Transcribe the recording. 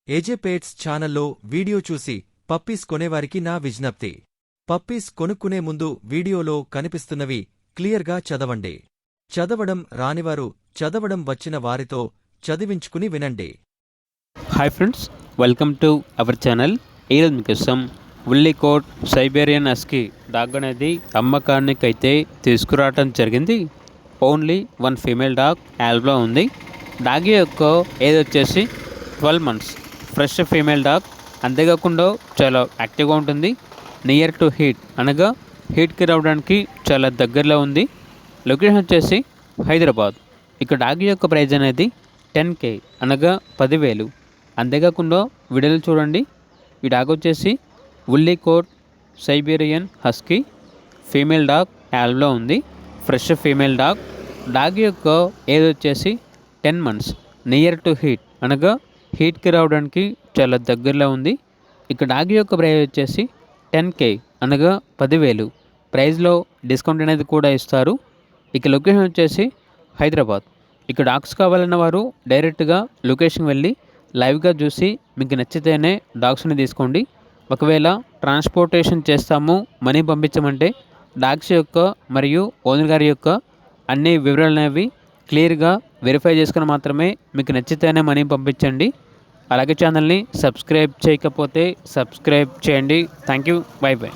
ఏజే పేట్స్ ఛానల్లో వీడియో చూసి పప్పీస్ కొనేవారికి నా విజ్ఞప్తి. పప్పీస్ కొనుక్కునే ముందు వీడియోలో కనిపిస్తున్నవి క్లియర్గా చదవండి. చదవడం రానివారు చదవడం వచ్చిన వారితో చదివించుకుని వినండి. Hi friends, welcome to our channel. ఈరోజు మీకోసం ఉల్లికోట్ సైబేరియన్ హస్కీ డాగ్ అనేది అమ్మకానికైతే తీసుకురావటం జరిగింది. ఓన్లీ వన్ ఫీమేల్ డాగ్ యాల్బ్లో ఉంది. డాగ్ యొక్క ఏజ్ వచ్చేసి 12 months. ఫ్రెష్ ఫీమేల్ డాగ్, అంతేకాకుండా చాలా యాక్టివ్గా ఉంటుంది. నియర్ టు హీట్ అనగా హీట్కి రావడానికి చాలా దగ్గరలో ఉంది. లొకేషన్ వచ్చేసి హైదరాబాద్. ఇక డాగ్ యొక్క ప్రైజ్ అనేది 10K అనగా 10,000. అంతేకాకుండా వీడియోలు చూడండి. ఈ డాగ్ వచ్చేసి woolly coat Siberian husky female dog యాల్బ్లో ఉంది. Fresh female dog. డాగ్ యొక్క ఏజ్ వచ్చేసి 10 months. నియర్ టు హీట్ అనగా హీట్కి రావడానికి చాలా దగ్గరలో ఉంది. ఇక డాగ్ యొక్క ప్రైజ్ వచ్చేసి 10K అనగా 10,000. ప్రైజ్లో డిస్కౌంట్ అనేది కూడా ఇస్తారు. ఇక లొకేషన్ వచ్చేసి హైదరాబాద్. ఇక డాగ్స్ కావాలన్న వారు డైరెక్ట్గా లొకేషన్కి వెళ్ళి లైవ్గా చూసి మీకు నచ్చితేనే డాగ్స్ని తీసుకోండి. ఒకవేళ ట్రాన్స్పోర్టేషన్ చేస్తాము, మనీ పంపించమంటే డాగ్స్ యొక్క మరియు ఓనర్ గారి యొక్క అన్ని వివరాలు అనేవి క్లియర్గా వెరిఫై చేసుకుని మాత్రమే మీకు నచ్చితేనే మనీ పంపించండి. అలాగే ఛానల్ని సబ్స్క్రైబ్ చేయకపోతే సబ్స్క్రైబ్ చేయండి. Thank you. By by.